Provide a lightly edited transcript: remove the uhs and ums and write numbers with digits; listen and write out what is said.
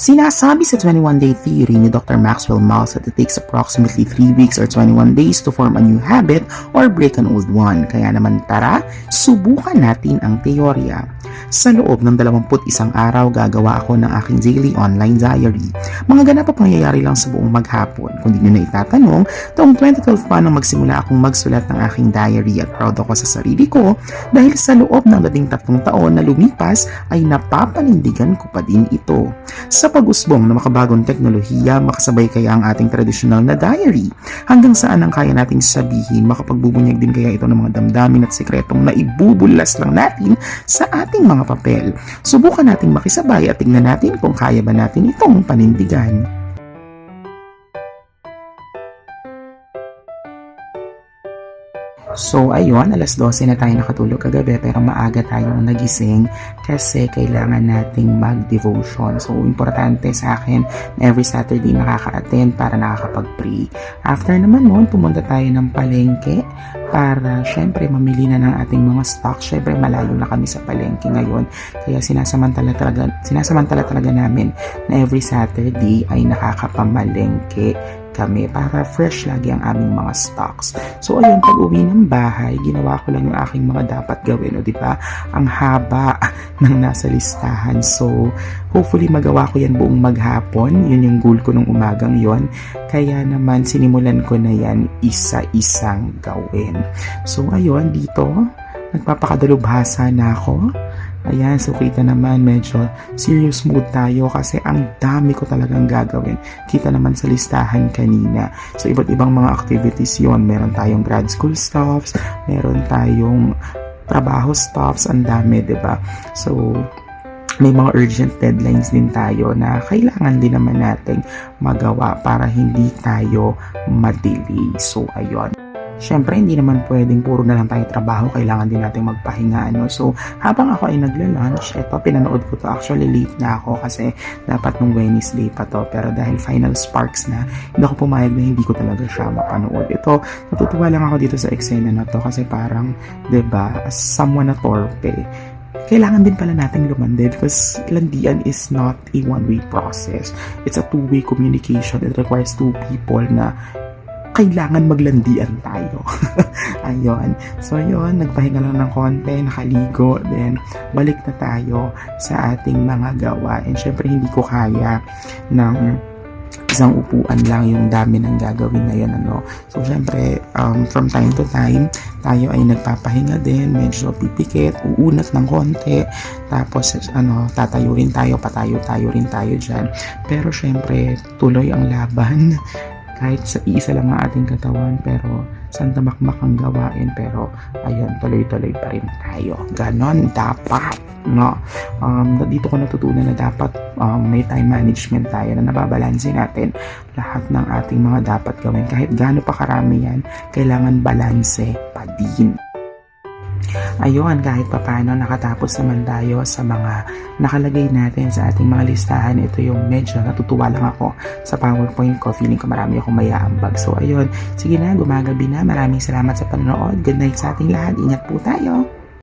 Sinasabi sa 21-day theory ni Dr. Maxwell Maltz that it takes approximately 3 weeks or 21 days to form a new habit or break an old one. Kaya naman tara, subukan natin ang teorya. Sa loob ng 21 araw, gagawa ako ng aking daily online diary. Mga ganap at pangyayari lang sa buong maghapon. Kung di nyo na itatanong, taong 2012 pa nang magsimula akong magsulat ng aking diary at proud ako sa sarili ko dahil sa loob ng 13 taon na lumipas ay napapanindigan ko pa din ito. Sa pag-usbong na makabagong teknolohiya, makasabay kaya ang ating tradisyonal na diary? Hanggang saan ang kaya nating sabihin, makapagbubunyag din kaya ito ng mga damdamin at sikretong na ibubulas lang natin sa ating mga papel. Subukan nating makisabay at tingnan natin kung kaya ba natin itong panindigan. So ayun, alas 12 na tayo nakatulog kagabi pero maaga tayong nagising kasi kailangan nating mag-devotion. So importante sa akin na every Saturday nakaka-attend para nakakapag-pray. After naman noon, pumunta tayo ng palengke para syempre mamili na ng ating mga stock. Syempre malayo na kami sa palengke ngayon kaya sinasamantala talaga namin na every Saturday ay nakakapamalengke kami para fresh lagi ang aming mga stocks. So ayun, pag uwi ng bahay, ginawa ko lang yung aking mga dapat gawin, o di ba? Ang haba ng nasa listahan. So hopefully magawa ko yan buong maghapon. Yun yung goal ko nung umagang yon. Kaya naman sinimulan ko na yan isa-isang gawin. So ayun, dito nagpapakadalubhasa na ako. Ayan, so kita naman medyo serious mood tayo kasi ang dami ko talagang gagawin. Kita naman sa listahan kanina. So iba't ibang mga activities yon. Meron tayong grad school stuffs, meron tayong trabaho stuffs, ang dami, diba? So may mga urgent deadlines din tayo na kailangan din naman nating magawa para hindi tayo ma-delay. So ayun. Siyempre, hindi naman pwedeng puro na lang tayo trabaho. Kailangan din natin magpahinga. So, habang ako ay nagla-lunch, eto, pinanood ko to. Actually, late na ako kasi dapat nung Wednesday pa to. Pero dahil final sparks na, hindi ako pumayag na hindi ko talaga siya mapanood. Ito, natutuwa lang ako dito sa eksena na to kasi parang, diba, as someone na torpe, kailangan din pala nating lumande because landian is not a one-way process. It's a two-way communication. It requires two people na kailangan maglandian tayo. Ayun. So, yun. Nagpahinga lang ng konti, nakaligo, then balik na tayo sa ating mga gawa. And syempre, hindi ko kaya ng isang upuan lang yung dami ng gagawin ngayon, ano. So, syempre, from time to time, tayo ay nagpapahinga din, medyo pipikit, uunat ng konti, tapos, tatayo rin tayo, patayo-tayo rin tayo dyan. Pero, syempre, tuloy ang laban. Kahit sa isa lang ang ating katawan, pero santamakmak ang gawain, pero ayun, tuloy-tuloy pa rin tayo. Ganon dapat, no? Dito ko natutunan na dapat may time management tayo na nababalansin natin lahat ng ating mga dapat gawin. Kahit gaano pa karami yan, kailangan balanse pa din. Ayun, kahit papaano nakatapos naman tayo sa mga nakalagay natin sa ating mga listahan. Ito yung medyo natutuwa lang ako sa PowerPoint ko. Feeling ko marami akong mayaambag. So ayun, sige na, gumagabi na. Maraming salamat sa panonood. Good night sa ating lahat. Ingat po tayo.